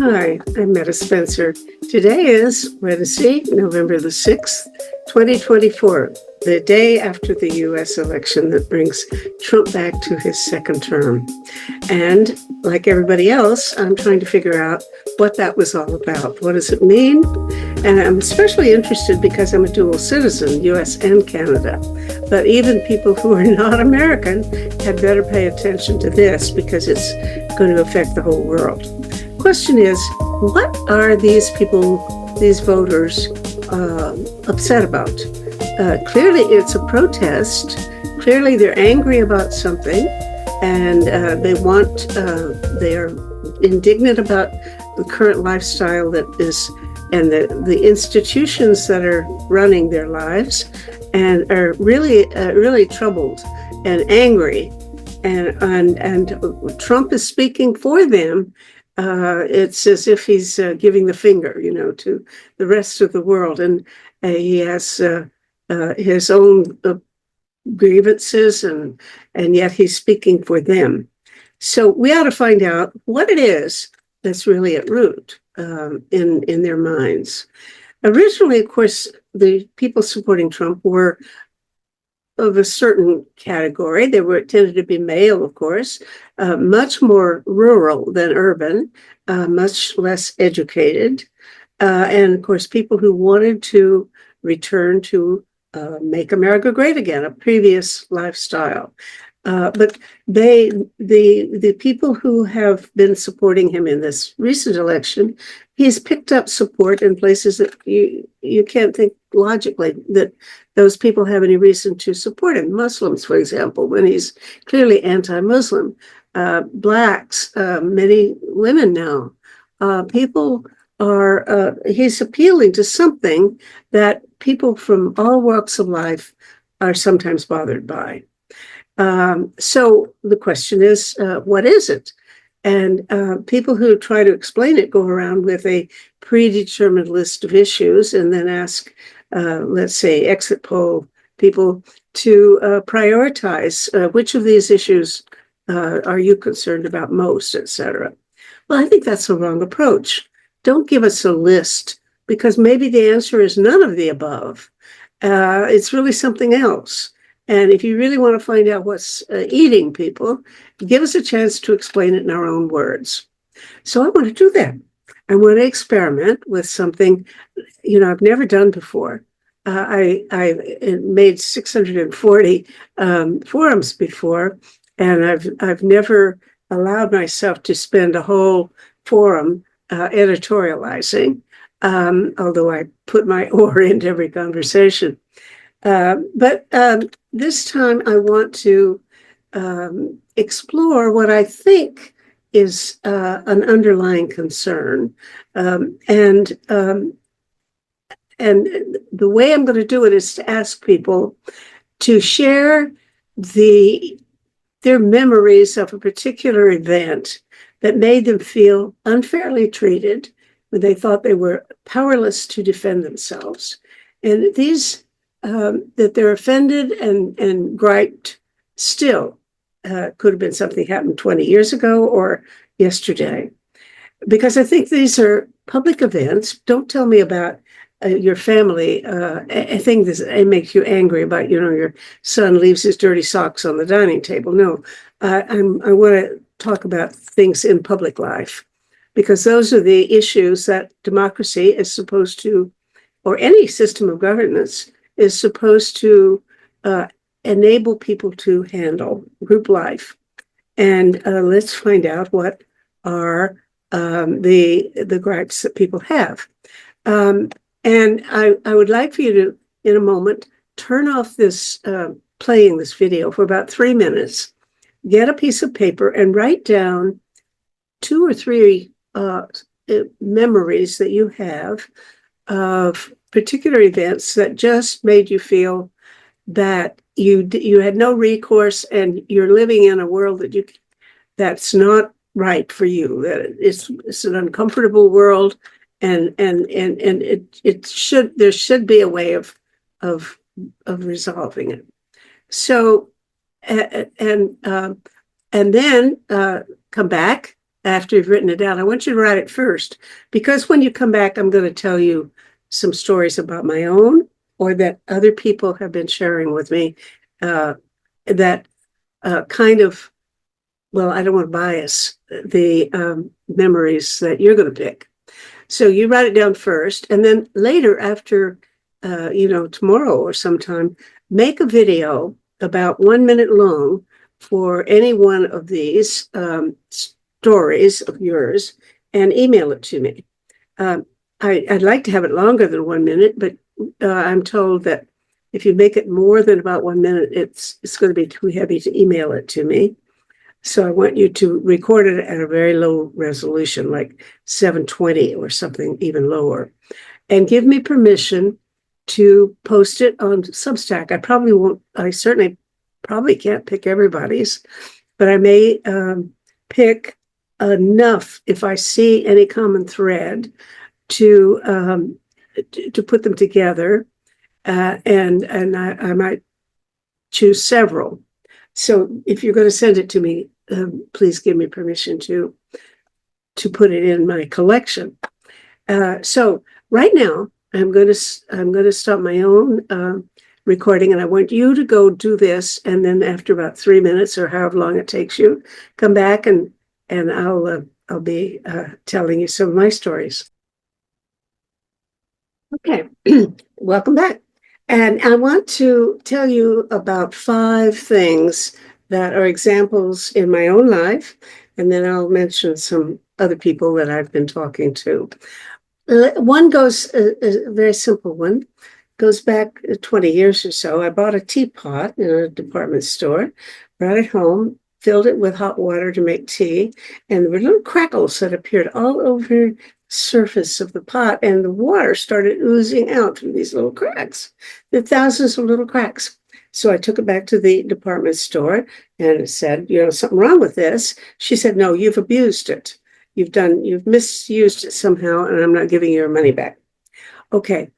Hi, I'm Metta Spencer. Today is Wednesday, November the 6th, 2024, the day after the U.S. election that brings Trump back to his second term. And like everybody else, I'm trying to figure out what that was all about. What does it mean? And I'm especially interested because I'm a dual citizen, U.S. and Canada. But even people who are not American had better pay attention to this because it's going to affect the whole world. Question is, what are these people, these voters, upset about? Clearly, it's a protest. Clearly, they're angry about something, and they are indignant about the current lifestyle that is, and the institutions that are running their lives, and are really troubled and angry, and Trump is speaking for them. It's as if he's giving the finger, to the rest of the world, and he has his own grievances, and yet he's speaking for them. So we ought to find out what it is that's really at root in their minds. Originally, of course, the people supporting Trump were of a certain category. They tended to be male, of course, much more rural than urban, much less educated, and of course, people who wanted to return to make America great again, a previous lifestyle. But the people who have been supporting him in this recent election, he's picked up support in places that you can't think logically that those people have any reason to support him. Muslims, for example, when he's clearly anti-Muslim. Blacks, many women now. People are, he's appealing to something that people from all walks of life are sometimes bothered by. So the question is, what is it? And people who try to explain it go around with a predetermined list of issues and then ask, let's say, exit poll people to prioritize which of these issues are you concerned about most, et cetera. Well, I think that's the wrong approach. Don't give us a list because maybe the answer is none of the above. It's really something else. And if you really want to find out what's eating people, give us a chance to explain it in our own words. So I want to do that. I want to experiment with something, I've never done before. I made 640 forums before, and I've never allowed myself to spend a whole forum editorializing, although I put my oar into every conversation. But this time I want to explore what I think is an underlying concern. And the way I'm going to do it is to ask people to share their memories of a particular event that made them feel unfairly treated when they thought they were powerless to defend themselves. And these that they're offended and griped still could have been something happened 20 years ago or yesterday. Because I think these are public events. Don't tell me about your family, a thing that makes you angry about, your son leaves his dirty socks on the dining table. No, I want to talk about things in public life because those are the issues that democracy is supposed to, or any system of governance, is supposed to enable people to handle group life. And let's find out what are the gripes that people have. And I would like for you to, in a moment, turn off this playing this video for about 3 minutes, get a piece of paper and write down 2 or 3 memories that you have of particular events that just made you feel that you had no recourse and you're living in a world that's not right for you, that it's an uncomfortable world, and there should be a way of resolving it. So and then come back after you've written it down. I want you to write it first, because when you come back, I'm going to tell you some stories about my own or that other people have been sharing with me that kind of, well, I don't want to bias the memories that you're going to pick. So you write it down first, and then later, after, tomorrow or sometime, make a video about 1 minute long for any one of these stories of yours and email it to me. I'd like to have it longer than 1 minute, but I'm told that if you make it more than about 1 minute, it's going to be too heavy to email it to me. So I want you to record it at a very low resolution, like 720 or something even lower, and give me permission to post it on Substack. I probably won't, I certainly probably can't pick everybody's, but I may pick enough if I see any common thread to put them together, and I might choose several. So if you're going to send it to me, please give me permission to put it in my collection. So right now, I'm going to stop my own recording, and I want you to go do this, and then after about 3 minutes or however long it takes you, come back and I'll be telling you some of my stories. Okay, welcome back. And I want to tell you about 5 things that are examples in my own life, and then I'll mention some other people that I've been talking to. One goes, a very simple one, goes back 20 years or so. I bought a teapot in a department store, brought it home, filled it with hot water to make tea, and there were little crackles that appeared all over the surface of the pot, and the water started oozing out from these little cracks. There are thousands of little cracks. So I took it back to the department store and said, something wrong with this. She said, no, you've abused it. You've misused it somehow, and I'm not giving you your money back. Okay.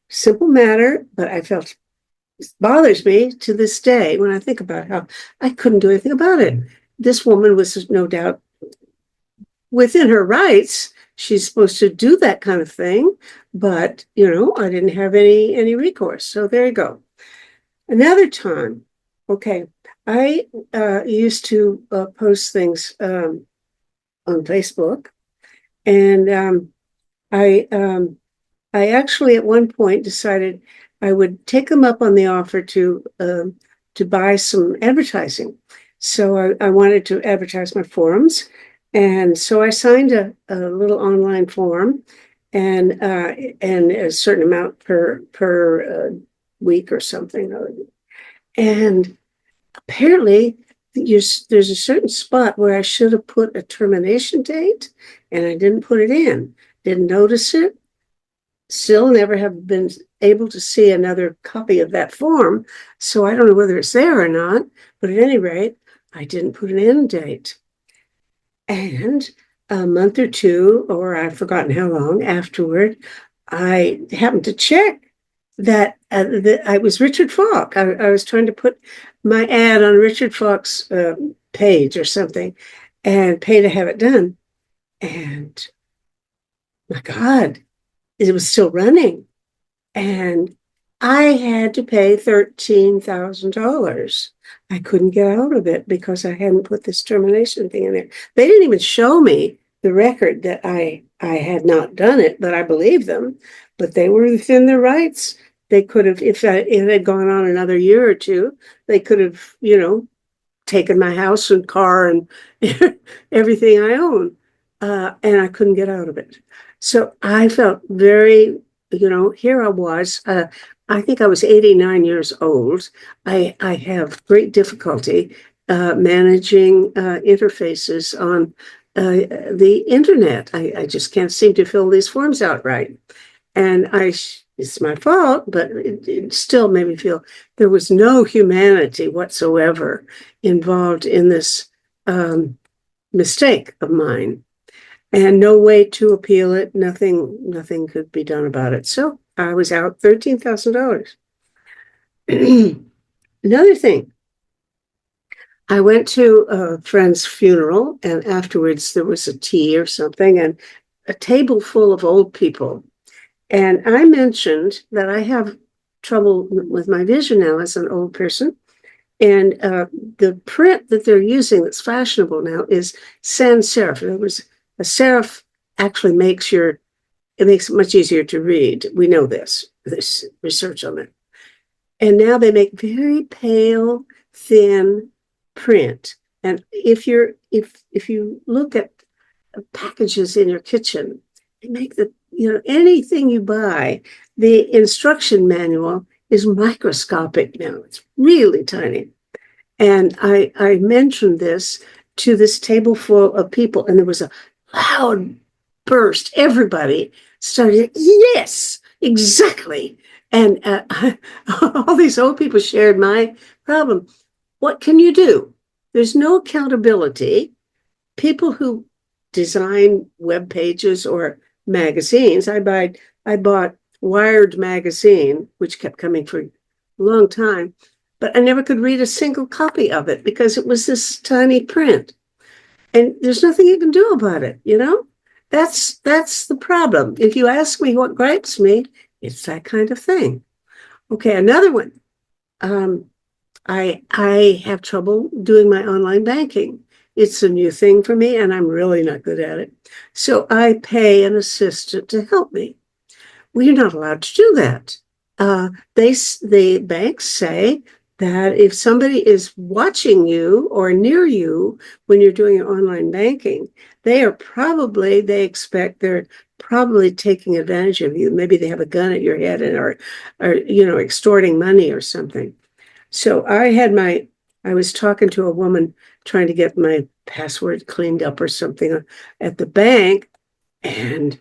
Simple matter, but I felt it bothers me to this day when I think about how I couldn't do anything about it. This woman was no doubt within her rights. She's supposed to do that kind of thing, but I didn't have any recourse. So there you go. Another time, okay, I used to post things on Facebook, and I actually at one point decided I would take them up on the offer to buy some advertising. So I wanted to advertise my forums, and so I signed a little online form, and a certain amount per week or something. And apparently, there's a certain spot where I should have put a termination date, and I didn't put it in. Didn't notice it. Still never have been able to see another copy of that form, so I don't know whether it's there or not, but at any rate, I didn't put an end date. And a month or two, or I've forgotten how long afterward, I happened to check that I was Richard Falk. I was trying to put my ad on Richard Falk's page or something and pay to have it done. And my God, it was still running. And I had to pay $13,000. I couldn't get out of it because I hadn't put this termination thing in there. They didn't even show me the record that I had not done it, but I believed them. But they were within their rights. They could have, if it had gone on another year or two, they could have, taken my house and car and everything I own. And I couldn't get out of it. So I felt very, here I was. I think I was 89 years old. I have great difficulty managing interfaces on the internet. I just can't seem to fill these forms out right. And it's my fault, but it still made me feel there was no humanity whatsoever involved in this mistake of mine. And no way to appeal it. Nothing could be done about it. So I was out $13,000. Another thing, I went to a friend's funeral, and afterwards there was a tea or something, and a table full of old people. And I mentioned that I have trouble with my vision now as an old person. And the print that they're using that's fashionable now is sans serif. In other words, a serif actually makes it makes it much easier to read. We know this. There's research on it. And now they make very pale, thin print. And if you look at packages in your kitchen, they make anything you buy, the instruction manual is microscopic now. It's really tiny. And I mentioned this to this table full of people, and there was a loud burst. Everybody started, yes, exactly. And all these old people shared my problem. What can you do? There's no accountability. People who design web pages or magazines, I bought Wired magazine, which kept coming for a long time, but I never could read a single copy of it because it was this tiny print. And there's nothing you can do about it, you know? That's the problem. If you ask me what gripes me, it's that kind of thing. Okay, another one. I have trouble doing my online banking. It's a new thing for me, and I'm really not good at it. So I pay an assistant to help me. Well, you're not allowed to do that. The banks say that if somebody is watching you or near you when you're doing your online banking, they're probably taking advantage of you. Maybe they have a gun at your head or extorting money or something. So I was talking to a woman trying to get my password cleaned up or something at the bank, and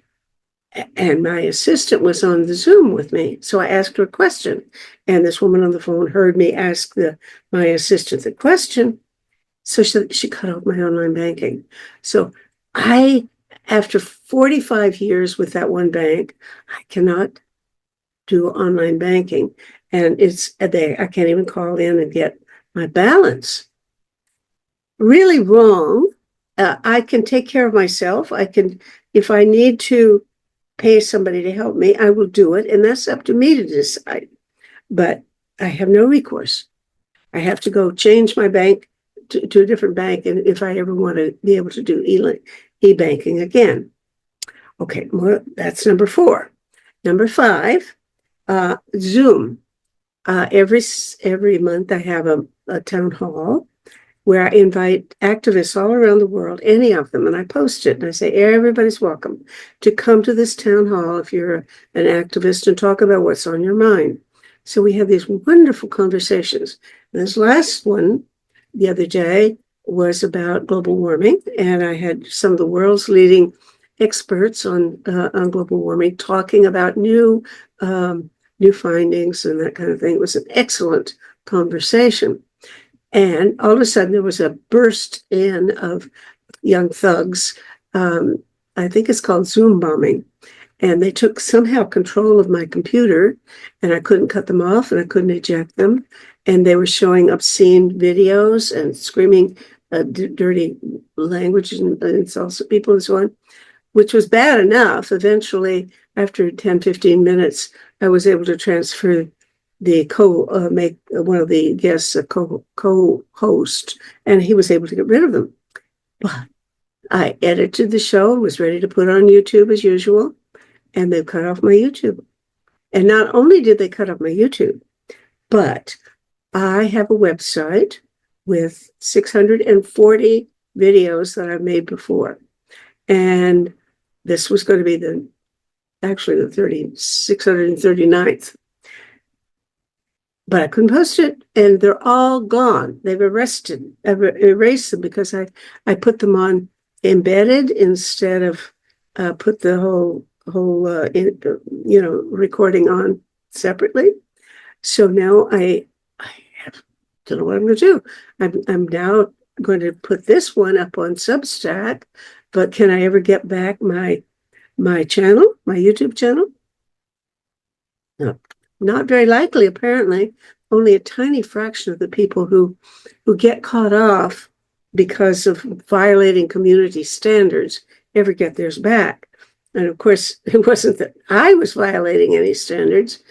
my assistant was on the Zoom with me. So I asked her a question, and this woman on the phone heard me ask my assistant the question. So she cut off my online banking. So after 45 years with that one bank, I cannot do online banking. And I can't even call in and get my balance. Really wrong. I can take care of myself. If I need to pay somebody to help me, I will do it. And that's up to me to decide. But I have no recourse. I have to go change my bank to a different bank. And if I ever want to be able to do e-banking again. Okay, well, that's number 4. Number 5, Zoom. Every month I have a town hall where I invite activists all around the world, any of them, and I post it and I say, everybody's welcome to come to this town hall if you're an activist and talk about what's on your mind. So we have these wonderful conversations. And this last one the other day was about global warming, and I had some of the world's leading experts on global warming talking about new findings and that kind of thing. It was an excellent conversation. And all of a sudden, there was a burst in of young thugs. I think it's called Zoom bombing. And they took somehow control of my computer, and I couldn't cut them off, and I couldn't eject them. And they were showing obscene videos and screaming dirty language and insults at people and so on, which was bad enough. Eventually, after 10, 15 minutes, I was able to transfer make one of the guests a co-host, and he was able to get rid of them. But I edited the show and was ready to put it on YouTube as usual, and they cut off my YouTube. And not only did they cut off my YouTube, but I have a website with 640 videos that I've made before. And this was going to be the 639th. But I couldn't post it, and they're all gone. They've erased them because I put them on embedded instead of put the whole recording on separately. So now I don't know what I'm going to do. I'm now going to put this one up on Substack, but can I ever get back my channel, my YouTube channel? No, not very likely, apparently. only a tiny fraction of the people who get caught off because of violating community standards ever get theirs back. And of course, it wasn't that I was violating any standards,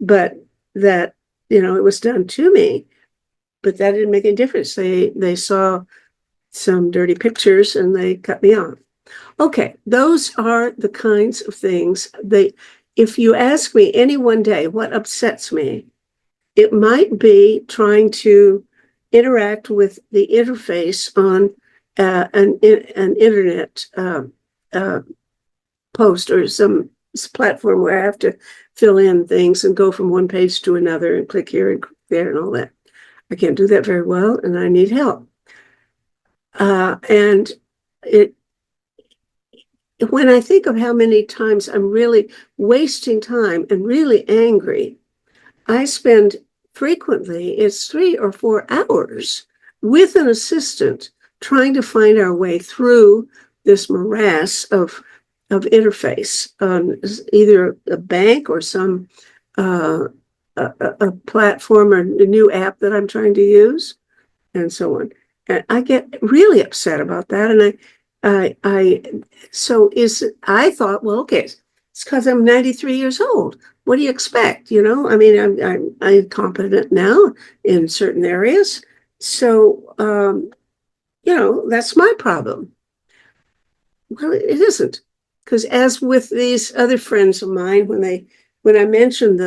but that, it was done to me. But that didn't make any difference. They saw some dirty pictures and they cut me off. Okay, those are the kinds of things if you ask me any one day what upsets me, it might be trying to interact with the interface on an internet post or some platform where I have to fill in things and go from one page to another and click here and click there and all that. I can't do that very well, and I need help. And when I think of how many times I'm really wasting time and really angry, I spend frequently, it's 3 or 4 hours with an assistant trying to find our way through this morass of interface on either a bank or some a platform or a new app that I'm trying to use, and so on. And I get really upset about that. And I thought, well, okay, it's because I'm 93 years old. What do you expect? I mean, I'm competent now in certain areas. So, that's my problem. Well, it isn't. Because as with these other friends of mine, when I mentioned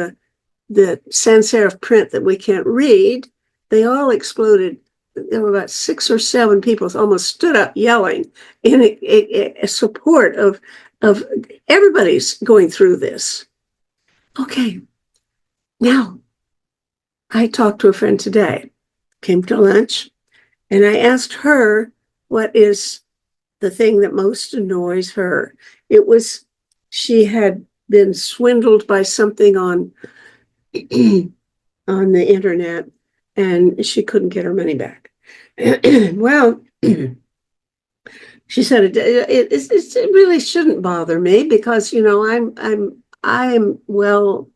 the sans serif print that we can't read, they all exploded. There were about 6 or 7 people almost stood up yelling in a support of everybody's going through this. Okay, now I talked to a friend today, came to lunch, and I asked her what is the thing that most annoys her. It was she had been swindled by something on on the internet, and she couldn't get her money back. Well, she said it really shouldn't bother me because I'm well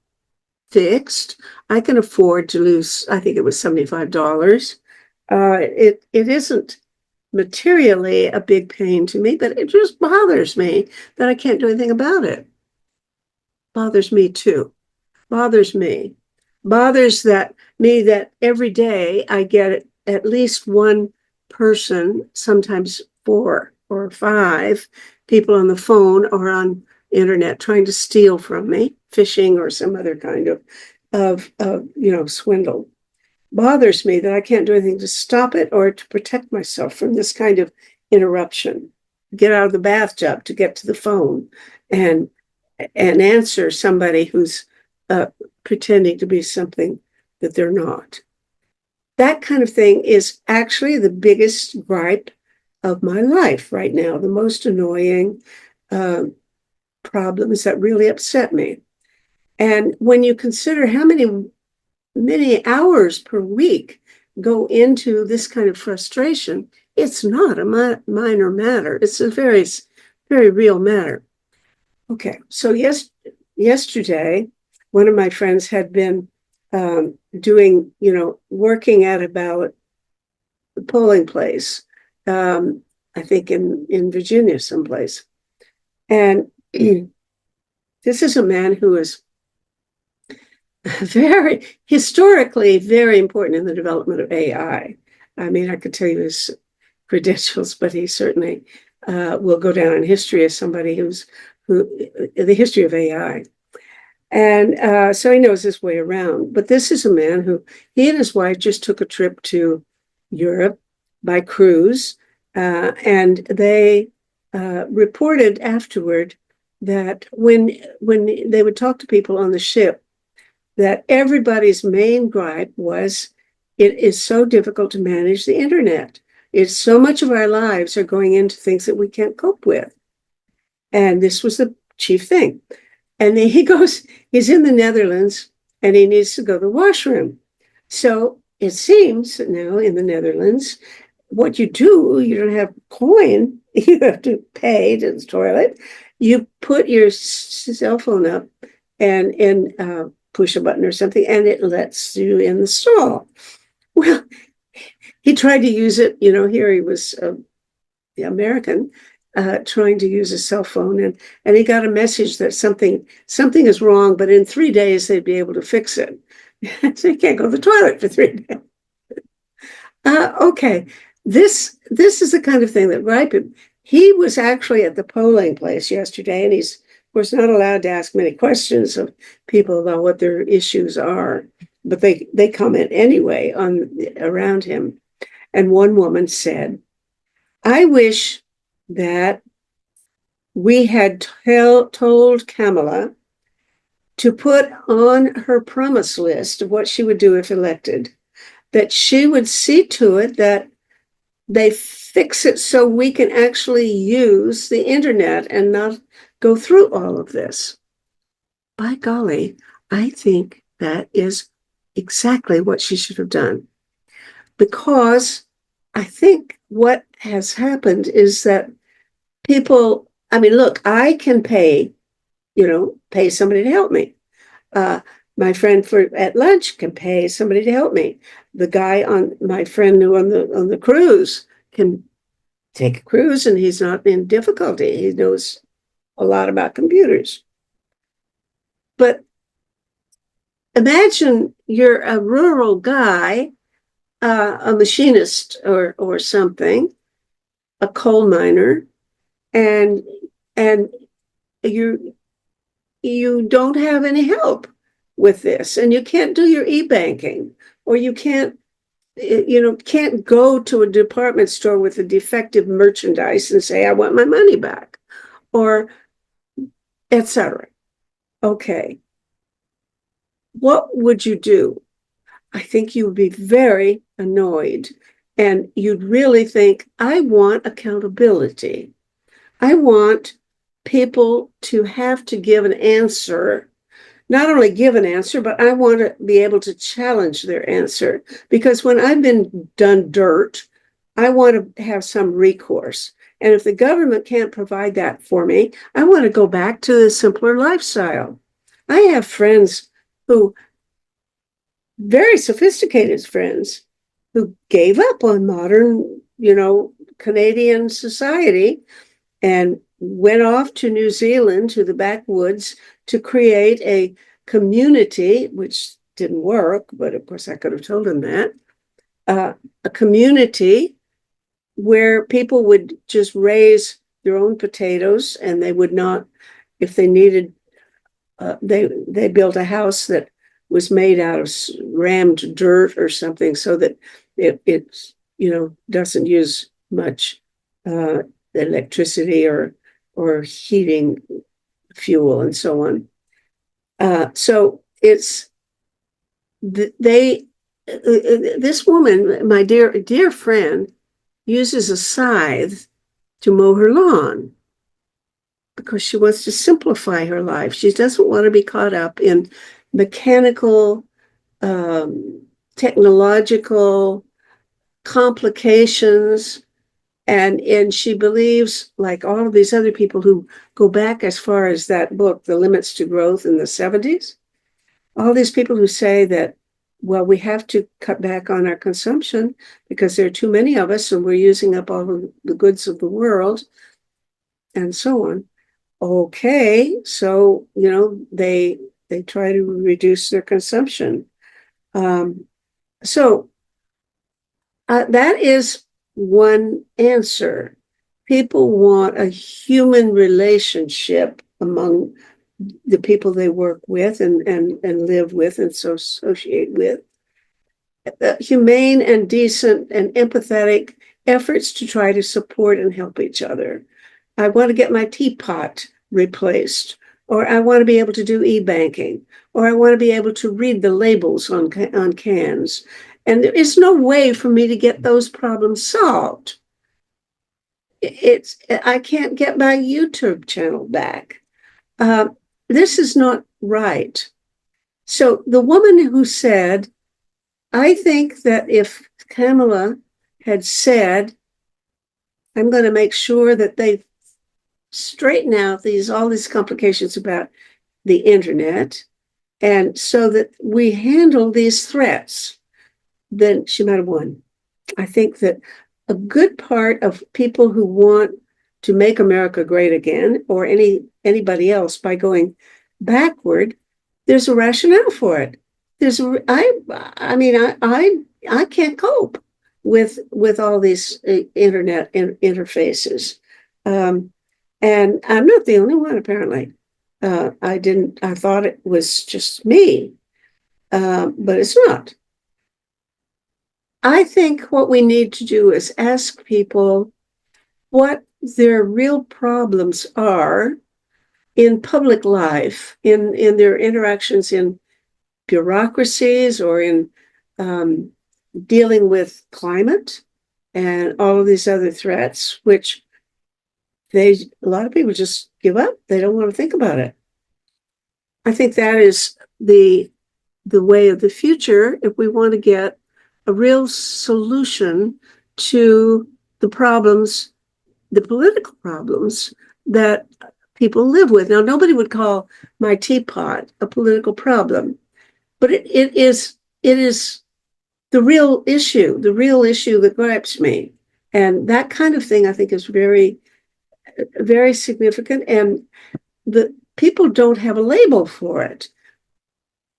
fixed. I can afford to lose. I think it was $75. It isn't materially a big pain to me, but it just bothers me that I can't do anything about it. Bothers me too. Bothers me. Bothers me that every day I get at least one person, sometimes 4 or 5 people on the phone or on internet trying to steal from me, phishing or some other kind of swindle. Bothers me that I can't do anything to stop it or to protect myself from this kind of interruption. Get out of the bathtub to get to the phone and answer somebody who's pretending to be something that they're not. That kind of thing is actually the biggest gripe of my life right now, the most annoying problems that really upset me. And when you consider how many hours per week go into this kind of frustration, it's not a minor matter. It's a very, very real matter. Okay, so yesterday, one of my friends had been doing, working at about the polling place, I think in Virginia someplace. And this is a man who is very historically very important in the development of AI. I mean, I could tell you his credentials, but he certainly will go down in history as somebody who the history of AI. And so he knows his way around. But this is a man who, he and his wife just took a trip to Europe by cruise, and they reported afterward that when they would talk to people on the ship, that everybody's main gripe was, it is so difficult to manage the internet. It's so much of our lives are going into things that we can't cope with. And this was the chief thing. And then he's in the Netherlands and he needs to go to the washroom. So it seems now in the Netherlands, what you do, you don't have coin, you have to pay to the toilet. You put your cell phone up and push a button or something, and it lets you in the stall. Well, he tried to use it, here he was the American, trying to use a cell phone, and he got a message that something is wrong, but in 3 days they'd be able to fix it. So you can't go to the toilet for 3 days. Okay, this is the kind of thing that ripened. He was actually at the polling place yesterday, and he's, of course, not allowed to ask many questions of people about what their issues are, but they comment anyway around him. And one woman said, "I wish that we had told Kamala to put on her promise list of what she would do if elected, that she would see to it that they fix it so we can actually use the internet and not go through all of this." By golly, I think that is exactly what she should have done. Because I think what has happened is that people, I mean, look, I can pay somebody to help me. My friend at lunch can pay somebody to help me. My friend who on the cruise can take a cruise, and he's not in difficulty. He knows a lot about computers. But imagine you're a rural guy, a machinist or something, a coal miner, and you don't have any help with this, and you can't do your e-banking, or you can't go to a department store with a defective merchandise and say, "I want my money back," or etc. Okay, what would you do? I think you would be very annoyed, and you'd really think, "I want accountability. I want people to have to give an answer, not only give an answer, but I want to be able to challenge their answer. Because when I've been done dirt, I want to have some recourse. And if the government can't provide that for me, I want to go back to a simpler lifestyle." I have friends very sophisticated friends, who gave up on modern, Canadian society and went off to New Zealand, to the backwoods, to create a community, which didn't work, but of course I could have told him that, a community where people would just raise their own potatoes, and they would not, if they needed, they built a house that was made out of rammed dirt or something, so that it doesn't use much electricity or heating fuel and so on. So it's this woman, my dear friend, uses a scythe to mow her lawn because she wants to simplify her life. She doesn't want to be caught up in mechanical, technological complications. And she believes, like all of these other people who go back as far as that book, The Limits to Growth, in the 70s, all these people who say that, well, we have to cut back on our consumption because there are too many of us and we're using up all of the goods of the world and so on. Okay, so, they try to reduce their consumption. So that is one answer. People want a human relationship among the people they work with and live with and so associate with. Humane and decent and empathetic efforts to try to support and help each other. I want to get my teapot replaced, or I want to be able to do e-banking, or I want to be able to read the labels on cans. And there is no way for me to get those problems solved. I can't get my YouTube channel back. This is not right. So the woman who said, I think that if Kamala had said, "I'm going to make sure that they straighten out all these complications about the internet, And so that we handle these threats, then she might have won. I think that a good part of people who want to make America great again, or anybody else, by going backward, there's a rationale for it. I mean, I can't cope with all these internet interfaces, and I'm not the only one. Apparently, I thought it was just me, but it's not. I think what we need to do is ask people what their real problems are in public life, in their interactions in bureaucracies or in um, dealing with climate and all of these other threats, which a lot of people just give up. They don't want to think about it. I think that is the way of the future if we want to get a real solution to the problems, the political problems that people live with. Now, nobody would call my teapot a political problem, but it is the real issue that gripes me. And that kind of thing I think is very, very significant. And the people don't have a label for it.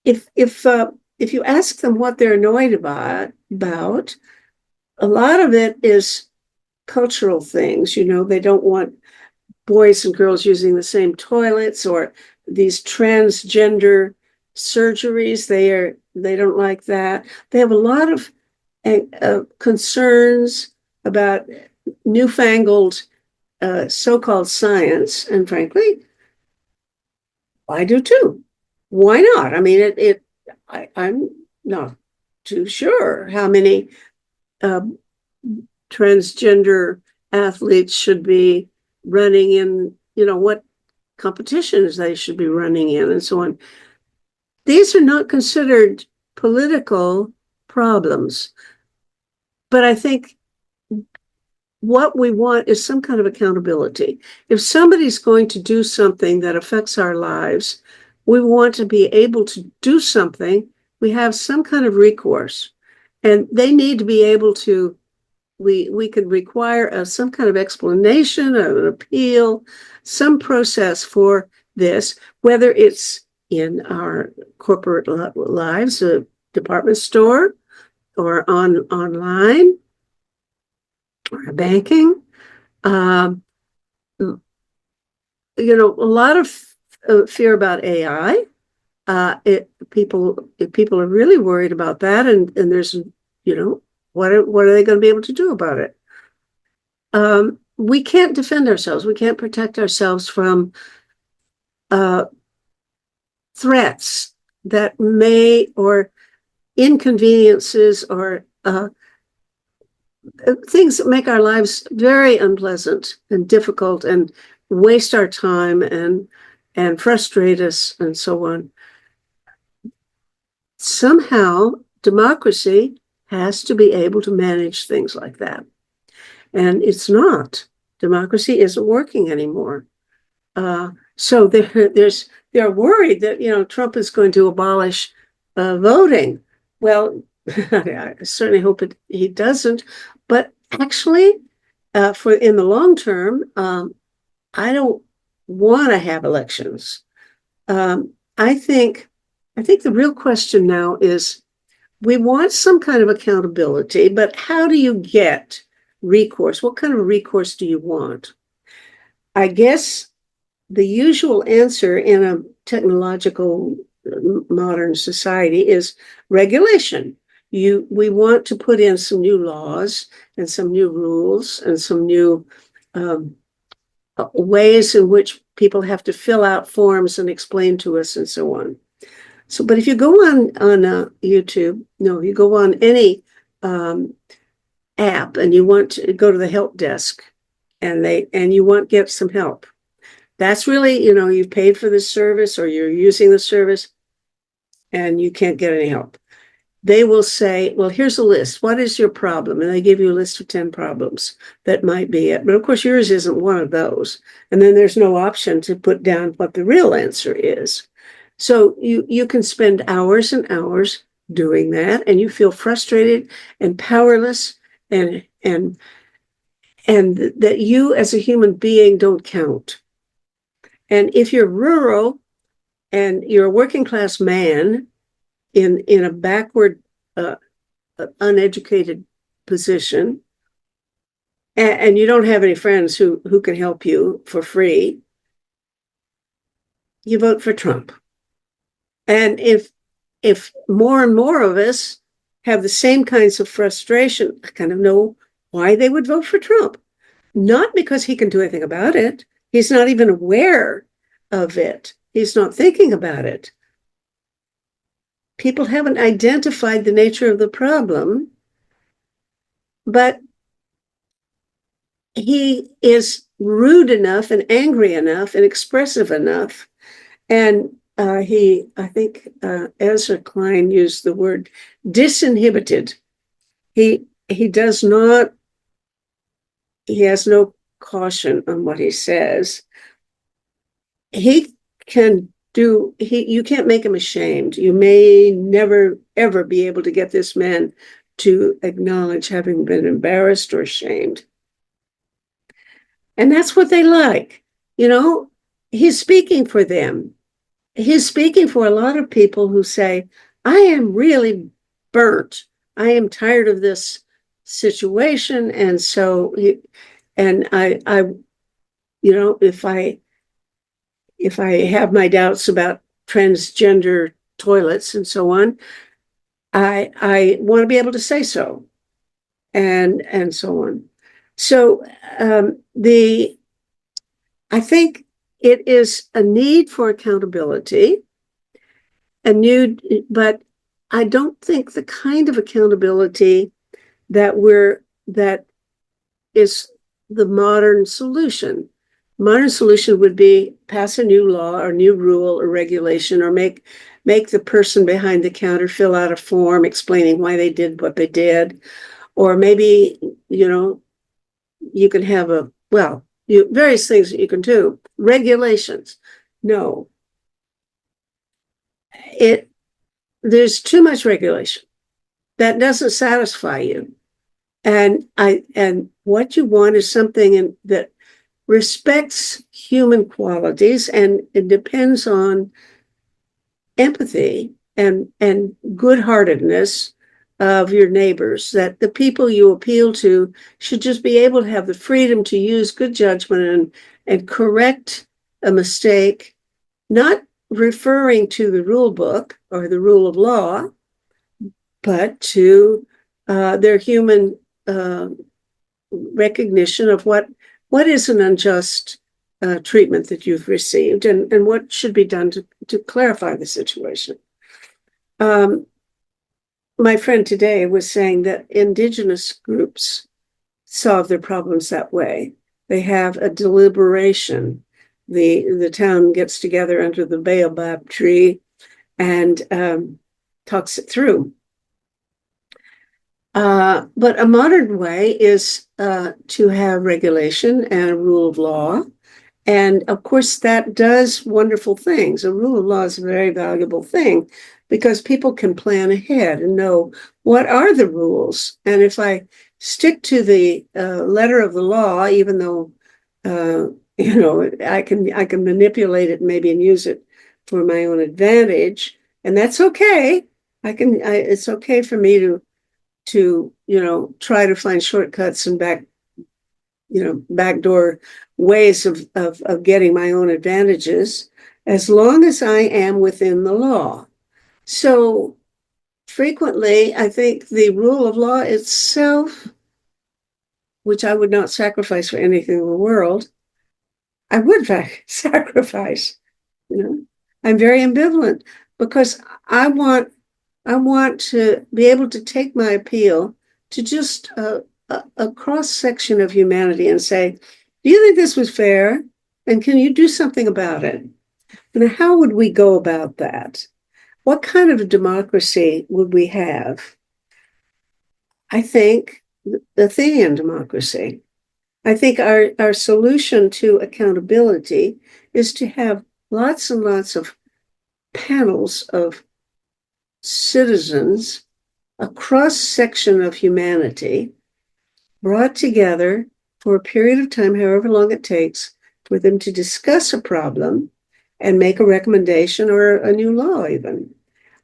If you ask them what they're annoyed about, a lot of it is cultural things. They don't want boys and girls using the same toilets, or these transgender surgeries. They don't like that. They have a lot of concerns about newfangled so-called science, and frankly, I do too. Why not? I mean, I'm not too sure how many um, transgender athletes should be running in, what competitions they should be running in, and so on. These are not considered political problems, but I think what we want is some kind of accountability. If somebody's going to do something that affects our lives, we want to be able to do something. We have some kind of recourse, and they need to be able to. We could require some kind of explanation, an appeal, some process for this, whether it's in our corporate lives, a department store, or online, or banking. Um, a lot of fear about AI. If people are really worried about that, and there's, what are they going to be able to do about it? We can't defend ourselves. We can't protect ourselves from threats that may, or inconveniences, or things that make our lives very unpleasant and difficult and waste our time and frustrate us and so on. Somehow, democracy has to be able to manage things like that. And it's not. Democracy isn't working anymore. So they're worried that, Trump is going to abolish voting. Well, I certainly hope he doesn't. But actually, for in the long term, I don't want to have elections. I think the real question now is, we want some kind of accountability, but how do you get recourse? What kind of recourse do you want? I guess the usual answer in a technological modern society is regulation. We want to put in some new laws and some new rules and some new ways in which people have to fill out forms and explain to us and so on. So, but if you go on YouTube, no, you go on any app and you want to go to the help desk, and you want to get some help. That's really, you've paid for this service or you're using the service and you can't get any help. They will say, well, here's a list. What is your problem? And they give you a list of 10 problems that might be it. But of course, yours isn't one of those. And then there's no option to put down what the real answer is. So you can spend hours and hours doing that, and you feel frustrated and powerless, and that you as a human being don't count. And if you're rural and you're a working class man in a backward, uh, uneducated position, and you don't have any friends who can help you for free, you vote for Trump. And if more and more of us have the same kinds of frustration, I kind of know why they would vote for Trump. Not because he can do anything about it. He's not even aware of it. He's not thinking about it. People haven't identified the nature of the problem, but he is rude enough and angry enough and expressive enough. And I think Ezra Klein used the word disinhibited. He does not, he has no caution on what he says. He can you can't make him ashamed. You may never, ever be able to get this man to acknowledge having been embarrassed or shamed. And that's what they like. You know, he's speaking for them. He's speaking for a lot of people who say, I am really burnt. I am tired of this situation. And so, and you know, if I have my doubts about transgender toilets and so on, I want to be able to say so, and so on. So I think it is a need for accountability, but I don't think the kind of accountability that is the modern solution. Modern solution would be pass a new law or new rule or regulation, or make the person behind the counter fill out a form explaining why they did what they did. Or maybe, you know, you can have various things that you can do. Regulations. No. There's too much regulation. That doesn't satisfy you. And what you want is something that respects human qualities, and it depends on empathy and good-heartedness of your neighbors, that the people you appeal to should just be able to have the freedom to use good judgment and correct a mistake, not referring to the rule book or the rule of law, but to their human recognition of what is an unjust treatment that you've received, and what should be done to clarify the situation. My friend today was saying that indigenous groups solve their problems that way. They have a deliberation. The town gets together under the baobab tree and talks it through. But a modern way is to have regulation and a rule of law. And of course, that does wonderful things. A rule of law is a very valuable thing because people can plan ahead and know what are the rules. And if I stick to the letter of the law, even though I can manipulate it maybe and use it for my own advantage, and that's okay. It's okay for me to try to find shortcuts and backdoor ways of getting my own advantages, as long as I am within the law. So frequently, I think the rule of law itself, which I would not sacrifice for anything in the world, I would sacrifice. I'm very ambivalent because I want to be able to take my appeal to just a cross section of humanity and say, do you think this was fair? And can you do something about it? And how would we go about that? What kind of a democracy would we have? I think the Athenian democracy. I think our solution to accountability is to have lots and lots of panels of citizens, a cross section of humanity, brought together for a period of time, however long it takes, for them to discuss a problem and make a recommendation or a new law, even.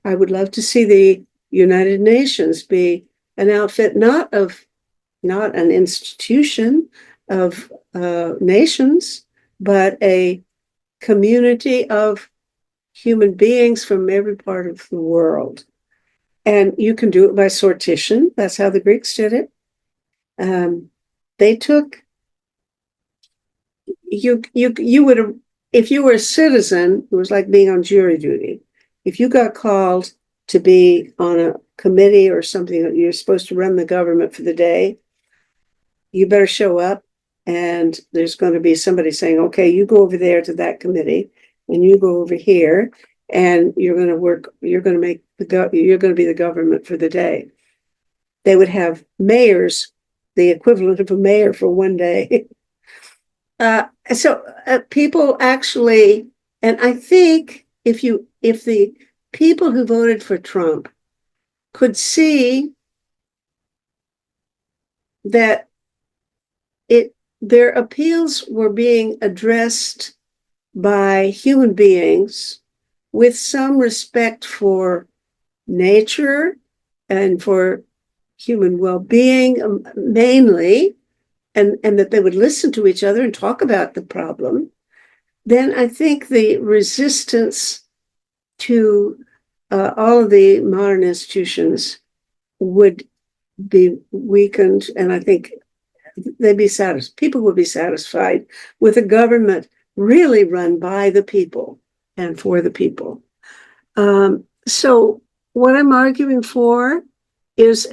I would love to see the United Nations be an outfit not an institution of nations, but a community of human beings from every part of the world. And you can do it by sortition. That's how the Greeks did it. They took you would have, if you were a citizen, it was like being on jury duty. If you got called to be on a committee or something that you're supposed to run the government for the day, you better show up, and there's going to be somebody saying, okay, you go over there to that committee and you go over here, and you're going to work, you're going to be the government for the day. They would have mayors, the equivalent of a mayor for one day. So people actually, and I think if the people who voted for Trump could see that their appeals were being addressed by human beings with some respect for nature and for human well-being, mainly, and that they would listen to each other and talk about the problem, then I think the resistance to all of the modern institutions would be weakened, and I think people would be satisfied with a government really run by the people and for the people. So what I'm arguing for is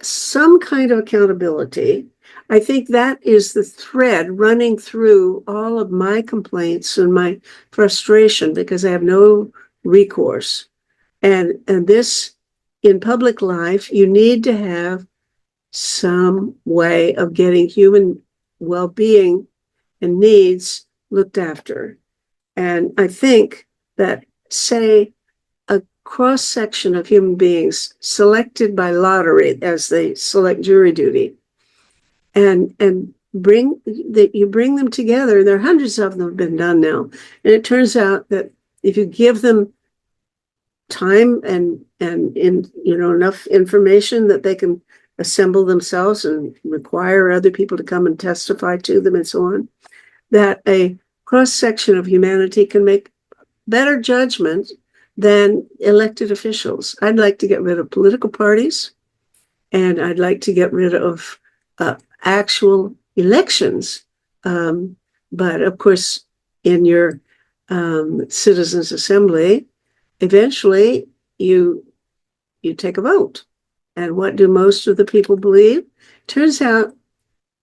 some kind of accountability. I think that is the thread running through all of my complaints and my frustration, because I have no recourse. And this, in public life, you need to have some way of getting human well-being and needs looked after. And I think that, say, a cross-section of human beings selected by lottery as they select jury duty, and you bring them together. There are hundreds of them have been done now, and it turns out that if you give them time and enough information that they can assemble themselves and require other people to come and testify to them and so on, that a cross-section of humanity can make better judgment than elected officials. I'd like to get rid of political parties, and I'd like to get rid of actual elections. But of course, in your citizens' assembly, eventually you take a vote. And what do most of the people believe? Turns out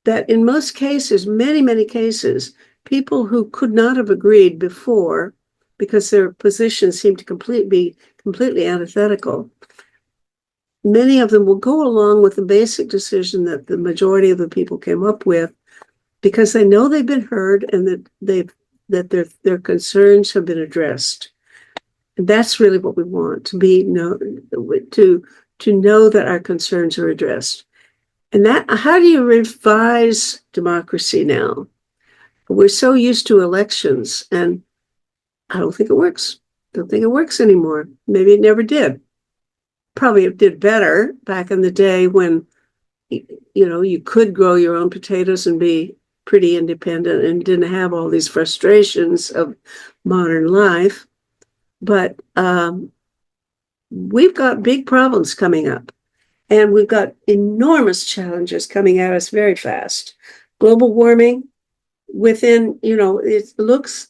that in most cases, many cases, people who could not have agreed before because their positions seemed to be completely antithetical, many of them will go along with the basic decision that the majority of the people came up with, because they know they've been heard and that their concerns have been addressed. And that's really what we want, to know that our concerns are addressed. And that, how do you revise democracy now? We're so used to elections, and I don't think it works. Don't think it works anymore. Maybe it never did. Probably it did better back in the day when, you could grow your own potatoes and be pretty independent and didn't have all these frustrations of modern life. But we've got big problems coming up, and we've got enormous challenges coming at us very fast. Global warming, it looks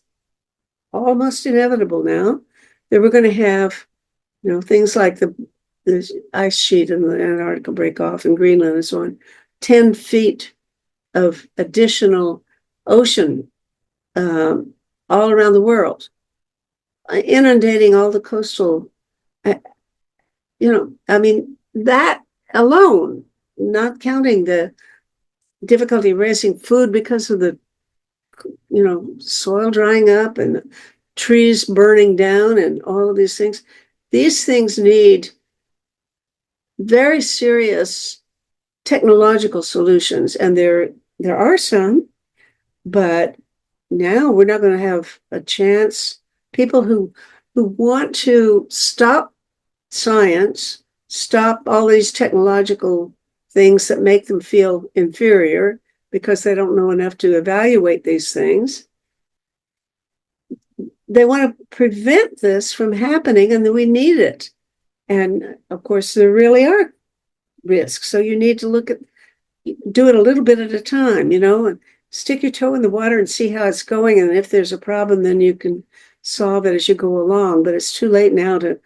almost inevitable now that we're going to have, things like the ice sheet in the Antarctica break off in Greenland and so on, 10 feet of additional ocean all around the world, inundating all the coastal, that alone, not counting the difficulty raising food because of the, soil drying up and trees burning down and all of these things. These things need very serious technological solutions, and there are some, but now we're not going to have a chance. People who want to stop science, stop all these technological things that make them feel inferior because they don't know enough to evaluate these things. They want to prevent this from happening, and we need it. And of course, there really are risks. So you need to do it a little bit at a time, and stick your toe in the water and see how it's going. And if there's a problem, then you can solve it as you go along. But it's too late now to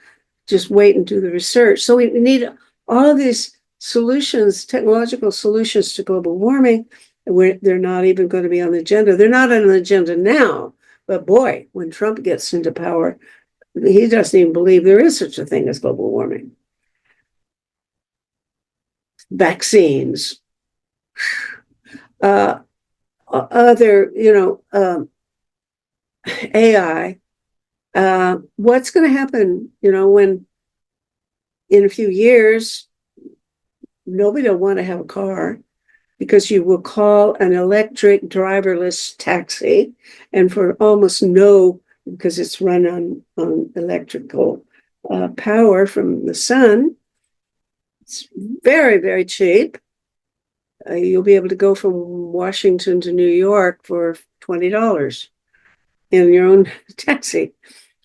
just wait and do the research. So we need all of these solutions, technological solutions to global warming. They're not even going to be on the agenda. They're not on the agenda now. But boy, when Trump gets into power, he doesn't even believe there is such a thing as global warming. Vaccines, other, AI. What's going to happen, when in a few years, nobody will want to have a car because you will call an electric driverless taxi, and for almost no, because it's run on electrical power from the sun, it's very, very cheap. You'll be able to go from Washington to New York for $20 in your own taxi.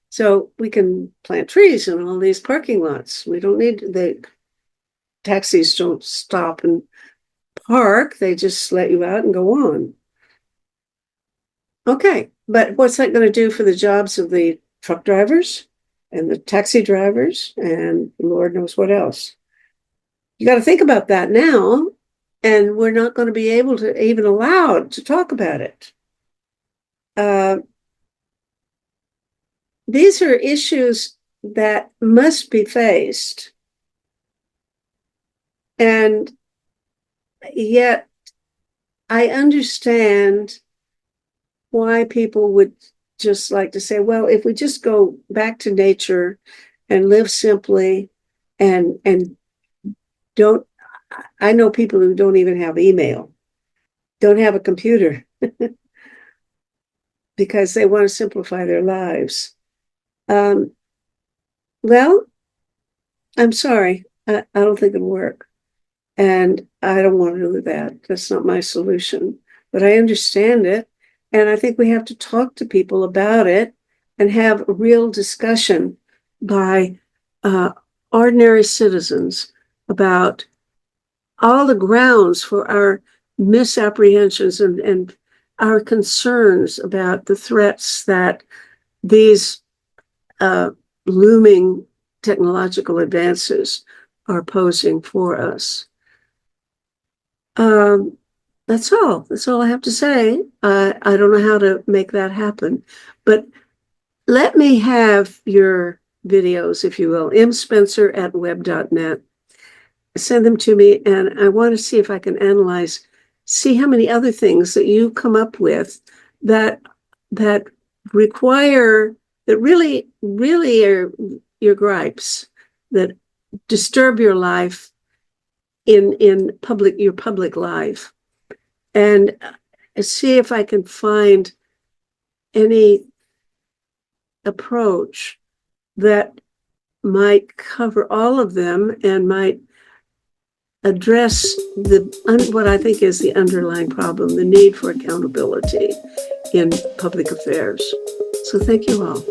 So we can plant trees in all these parking lots. We don't need the taxis don't stop and park. They just let you out and go on. Okay, but what's that going to do for the jobs of the truck drivers and the taxi drivers and Lord knows what else? You got to think about that now, and we're not going to be able to even allowed to talk about it. These are issues that must be faced. And yet I understand why people would just like to say, well, if we just go back to nature and live simply and don't, I know people who don't even have email, don't have a computer because they want to simplify their lives. Well, I'm sorry. I don't think it'll work. And I don't want to do that. That's not my solution. But I understand it. And I think we have to talk to people about it and have a real discussion by ordinary citizens about all the grounds for our misapprehensions and our concerns about the threats that these looming technological advances are posing for us. That's all. That's all I have to say. I don't know how to make that happen, but let me have your videos, if you will, mspencer@web.net. Send them to me, and I want to see if I can analyze, see how many other things that you come up with that require, that really are your gripes, that disturb your life in your public life, and see if I can find any approach that might cover all of them and might address what I think is the underlying problem, the need for accountability in public affairs. So thank you all.